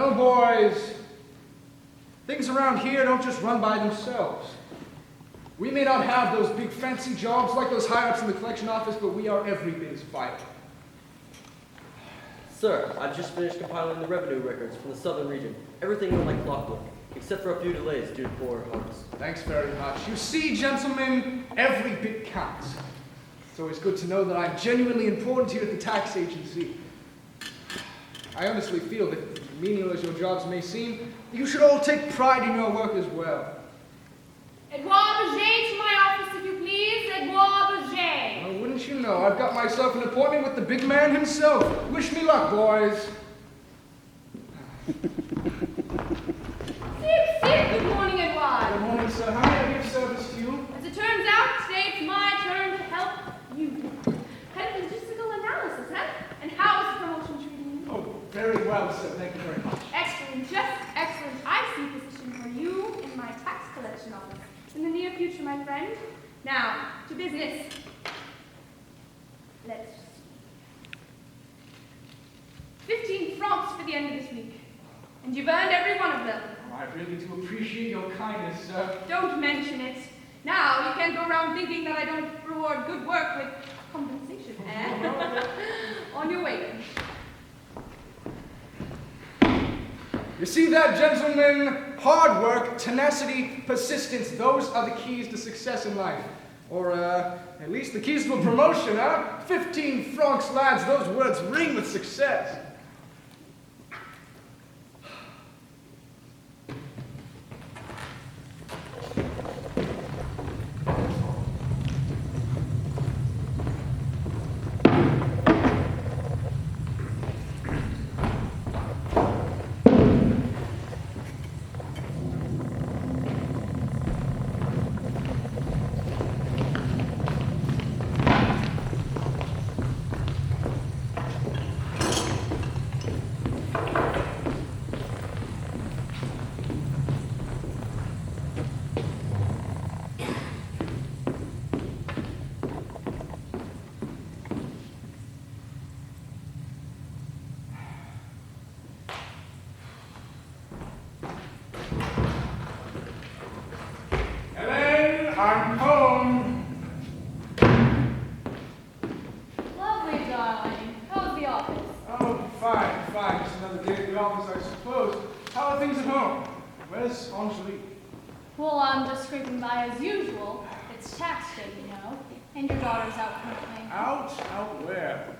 know, boys, things around here don't just run by themselves. We may not have those big fancy jobs like those high-ups in the collection office, but we are every bit as vital. Sir, I've just finished compiling the revenue records from the southern region. Everything went like clockwork, except for a few delays due to poor harvest. Thanks very much. You see, gentlemen, every bit counts. It's always good to know that I'm genuinely important here at the tax agency. I honestly feel that, menial as your jobs may seem, you should all take pride in your work as well. Edouard Berger to my office, if you please. Edouard Berger. Well, wouldn't you know, I've got myself an appointment with the big man himself. Wish me luck, boys. Good morning, Edouard. Good morning, sir. How may I be of service to you? As it turns out, today it's my turn to help you. Kind of logistical analysis, huh? And how is the promotion treating you? Oh, very well, sir. Thank you very much. Excellent, just excellent. I see a position for you in my tax collection office in the near future, my friend. Now, to business. Let's see. 15 francs for the end of this week. And you've earned every one of them. Oh, I really do appreciate your kindness, sir. Don't mention it. Now, you can't go around thinking that I don't reward good work with compensation, eh? On your way. You see that, gentlemen? Hard work, tenacity, persistence, those are the keys to success in life. Or, at least the keys to a promotion, huh? 15 francs, lads, those words ring with success. I'm home. Lovely, darling. How's the office? Oh, fine, fine. Just another day at the office, I suppose. How are things at home? Where's Angelique? Well, I'm just scraping by as usual. It's tax day, you know. And your daughter's out currently. Out? Out where?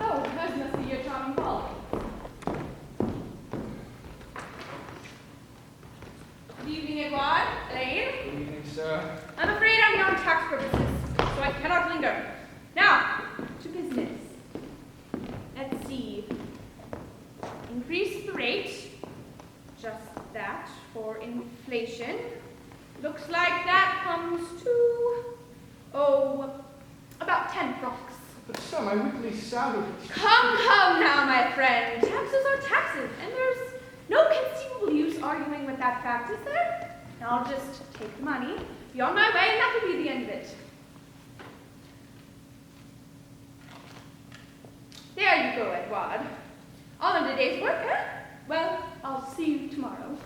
Oh, those must be your charming colleagues. Good evening, Edouard. Elaine. Good evening, sir. I'm afraid I'm here on tax purposes, so I cannot linger. Now, to business. Let's see. Increase the rate. Just that for inflation. Looks like that comes to, about 10 francs. But sir, my weekly salary... Come now, my friend. Taxes are taxes, and there's no conceivable use arguing with that fact, is there? I'll just take the money, be on my way, and that will be the end of it. There you go, Edouard. All in a day's work, huh? Well, I'll see you tomorrow.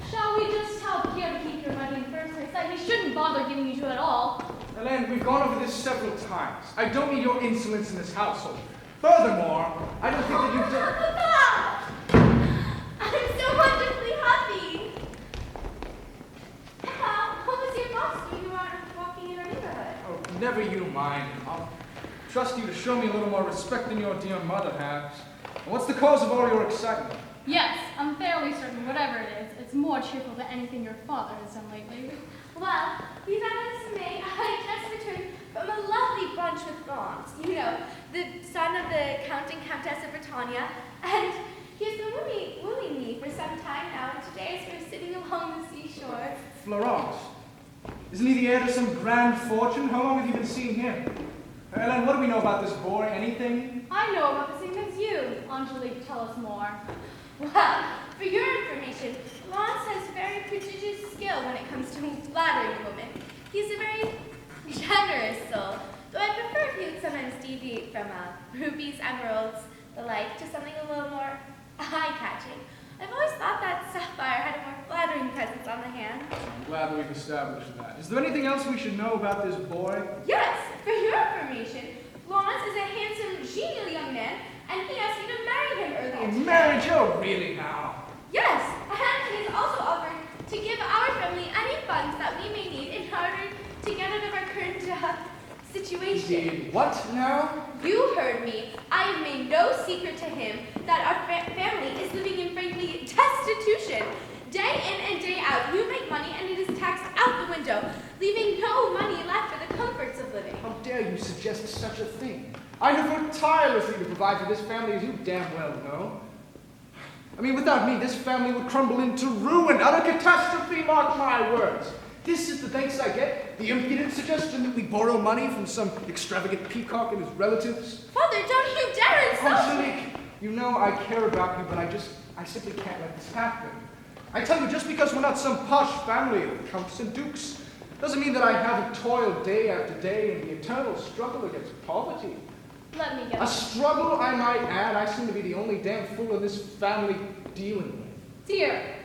Shall we just tell Pierre to keep your money in first place? Like, we shouldn't bother giving you to it at all. Elaine, we've gone over this several times. I don't need your insolence in this household. Furthermore, I don't think that you've done... Papa! I'm so wonderfully happy! Papa, what was your boss when you weren't walking in our neighborhood? Oh, never you mind. I'll trust you to show me a little more respect than your dear mother has. And what's the cause of all your excitement? Yes, I'm fairly certain whatever it is, it's more cheerful than anything your father has done lately. Well, be that as it may, I just returned from a lovely brunch with Gaunt, you know, the son of the Count and Countess of Britannia, and he's been wooing me for some time now, and today as we're sitting along the seashore. Florence. Isn't he the heir to some grand fortune? How long have you been seeing him? Ellen, what do we know about this boy? Anything? I know about the same as you. Angelique, tell us more. Well, for your information, Lance has very prodigious skill when it comes to flattering a woman. He's a very generous soul, though I prefer if he would sometimes deviate from rubies, emeralds, the like, to something a little more eye-catching. I've always thought that sapphire had a more flattering presence on the hand. I'm glad we've established that. Is there anything else we should know about this boy? Yes, for your information, Lawrence is a handsome, genial young man, and he asked me to marry him earlier today. Marriage? Oh, really now? Yes, and he has also offered to give our family any funds that we may need in order to get out of our current situation. Did what now? You heard me. I have made no secret to him that our family is living in frankly destitution. Day in and day out, you make money and it is taxed out the window, leaving no money left for the comforts of living. How dare you suggest such a thing? I have worked tirelessly to provide for this family, as you damn well know. I mean, without me, this family would crumble into ruin, utter catastrophe, mark my words. This is the thanks I get? The impudent suggestion that we borrow money from some extravagant peacock and his relatives? Father, don't you dare insult me! Angelique, you know I care about you, but I simply can't let this happen. I tell you, just because we're not some posh family of counts and dukes, doesn't mean that I haven't toiled day after day in the eternal struggle against poverty. Let me get A struggle, I might add, I seem to be the only damn fool in this family dealing with. Dear,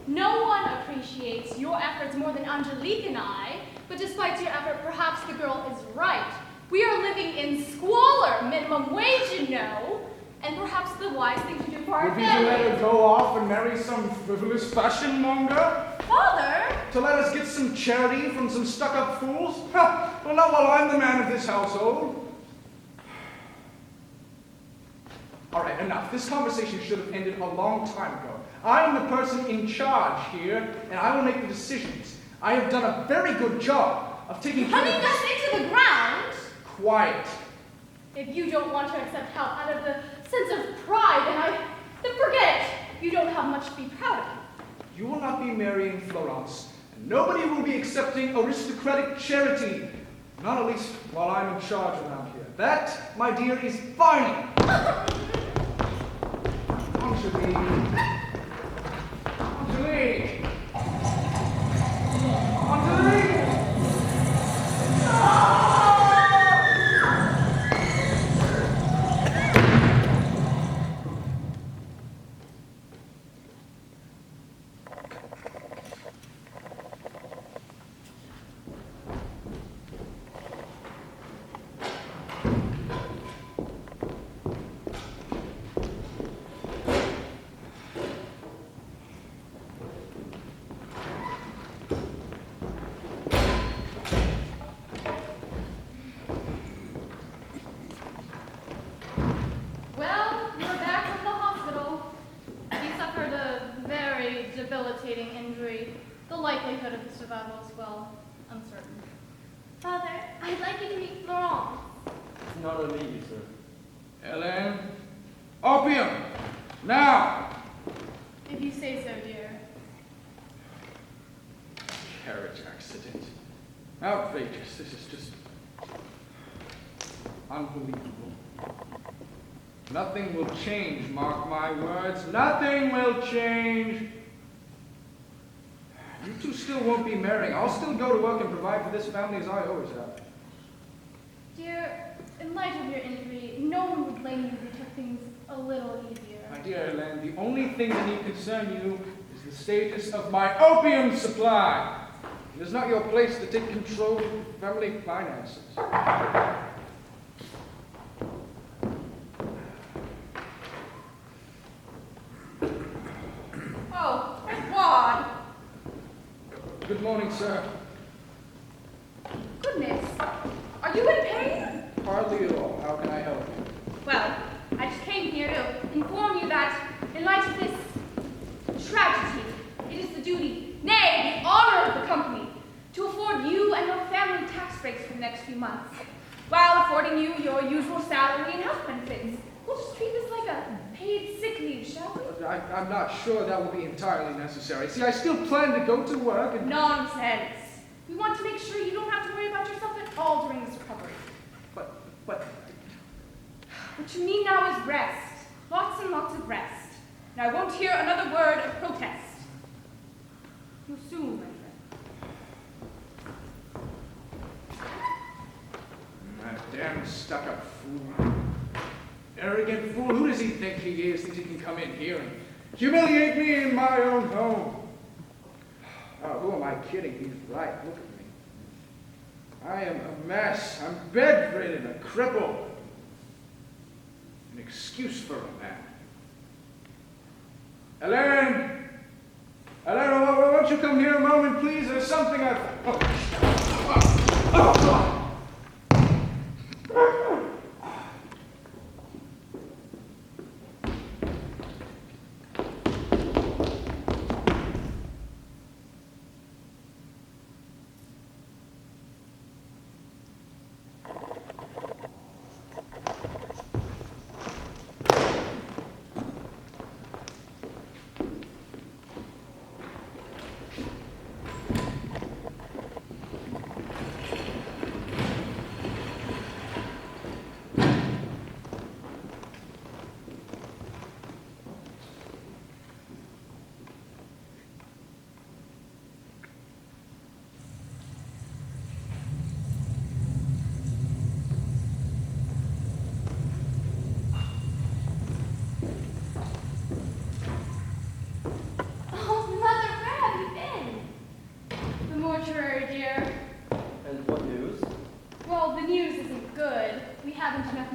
no one appreciates your efforts more than Angelique and I, but despite your effort, perhaps the girl is right. We are living in squalor, minimum wage, you know, and perhaps the wise thing to do for our Would be to let family. her go off and marry some frivolous fashion monger? Father! To let us get some charity from some stuck-up fools? Ha! Well, not while I'm the man of this household. All right, enough. This conversation should have ended a long time ago. I am the person in charge here, and I will make the decisions. I have done a very good job of taking care Hunting of us this. into the ground? Quiet. If you don't want to accept help out of the sense of pride, then forget it. You don't have much to be proud of. You will not be marrying Florence, and nobody will be accepting aristocratic charity. Not at least while I'm in charge around here. That, my dear, is final. Angelique. Angelique. Angelique. Well, you're back from the hospital. You suffered a very debilitating injury. The likelihood of the survival is, well, uncertain. Father, I'd like you to meet Florence. It's an honor to meet you, sir. Ellen. Opium. Now. If you say so, dear. Carriage accident. Outrageous. This is just unbelievable. Nothing will change, mark my words. Nothing will change. You two still won't be marrying. I'll still go to work and provide for this family as I always have. Dear, in light of your injury, no one would blame you if you took things a little easier. My dear Ellen, the only thing that need concern you is the status of my opium supply. It is not your place to take control of family finances. Oh, thank God. Good morning, sir. Goodness. Are you in pain? Hardly at all. How can I help you? Well, I just came here to inform you that, in light of this tragedy, it is the duty, nay, the honor of the company, to afford you and your family tax breaks for the next few months, while affording you your usual salary and health benefits. We'll just treat this like a paid sick leave, shall we? I'm not sure that will be entirely necessary. See, I still plan to go to work and... Nonsense. We want to make sure you don't have to worry about yourself at all during this recovery. But... What you need now is rest. Lots and lots of rest. And I won't hear another word of protest. You'll soon, my friend. Damn stuck-up fool. Arrogant fool. Who does he think he is? Thinks he can come in here and humiliate me in my own home? Oh, who am I kidding? He's right. Look at me. I am a mess. I'm bedridden, a cripple. An excuse for a man. Elaine! Elaine, won't you come here a moment, please? There's something I've...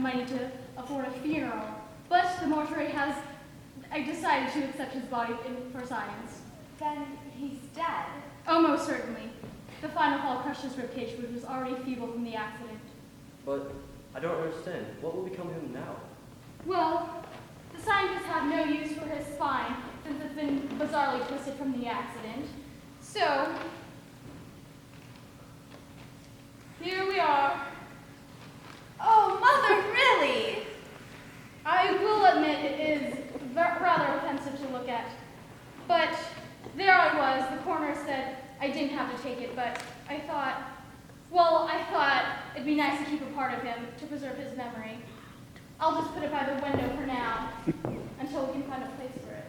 money to afford a funeral, but the mortuary has decided to accept his body for science. Then he's dead. Almost certainly. The final fall crushed his ribcage, which was already feeble from the accident. But I don't understand. What will become of him now? Well, the scientists have no use for his spine, since it's been bizarrely twisted from the accident. So, here we are. Oh, Mother, really? I will admit it is rather offensive to look at. But there I was. The coroner said I didn't have to take it, but I thought it'd be nice to keep a part of him to preserve his memory. I'll just put it by the window for now, until we can find a place for it.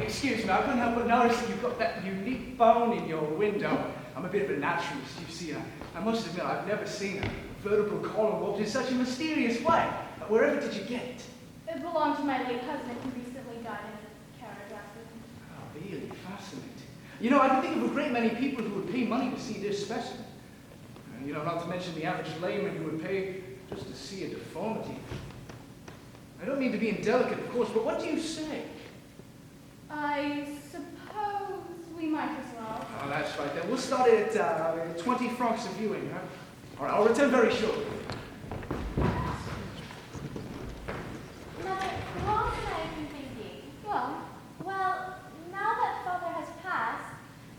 Excuse me, I couldn't help but notice that you've got that unique bone in your window. I'm a bit of a naturalist, you see. I must admit, I've never seen a vertebral column warped in such a mysterious way. Wherever did you get it? It belonged to my late husband, who recently died in a carriage accident. Oh, really fascinating. You know, I can think of a great many people who would pay money to see this specimen. You know, not to mention the average layman who would pay just to see a deformity. I don't mean to be indelicate, of course, but what do you say? I suppose we might as well. Oh, that's right. Then we'll start it at 20 francs a viewing, huh? All right, I'll return very shortly. Mother, Ross and I have been thinking. Well, now that Father has passed,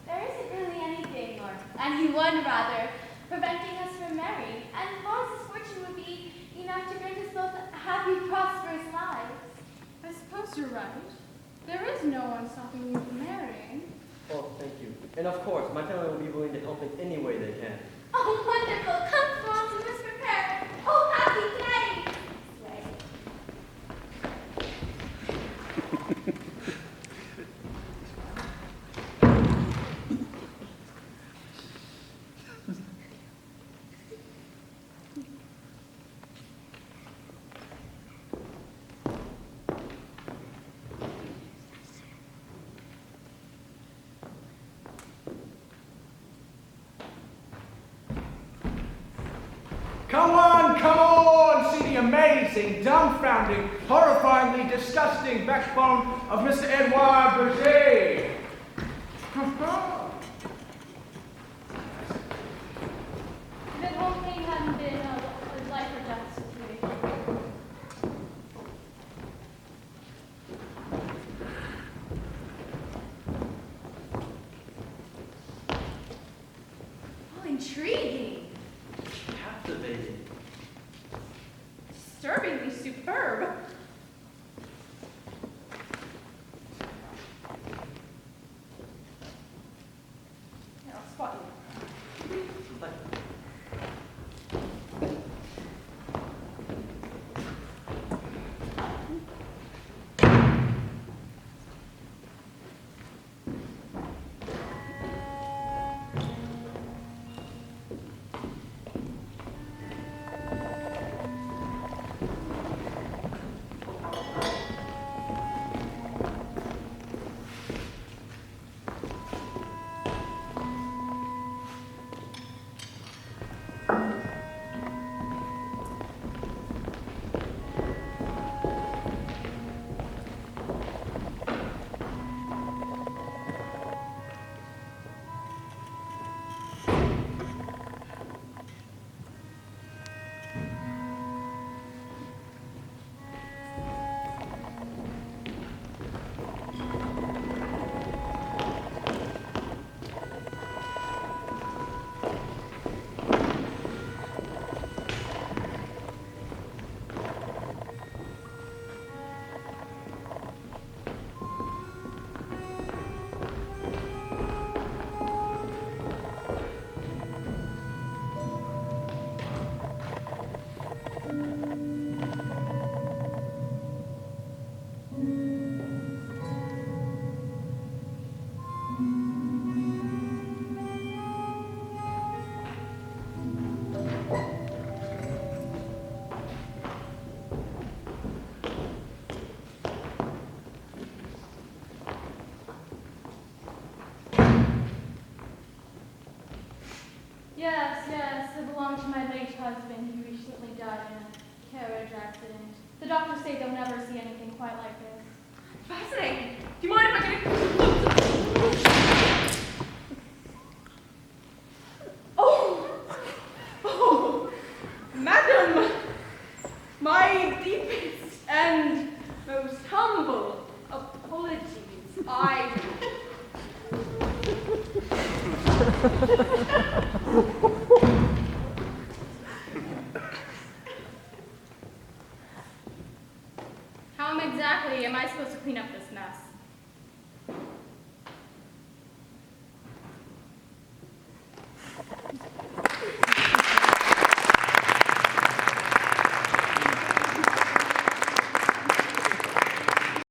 there isn't really anything, or anyone rather, preventing us from marrying, and Ross's fortune would be enough to grant us both happy, prosperous lives. I suppose you're right. There is no one stopping you from marrying. Oh, thank you. And of course, my family will be willing to help in any way they can. Oh, wonderful! Come, Ross, we must prepare. Oh, happy day! Come on, see the amazing, dumbfounding, horrifyingly disgusting backbone of Mr. Edouard Berger. If it only hadn't been a life or death situation. Oh, intriguing. Captivating. Disturbingly superb. Here, I'll spot you. quite like this. Fascinating. Do you mind if I get Oh, madam, my deepest and most humble apologies. How exactly am I supposed to clean up this mess?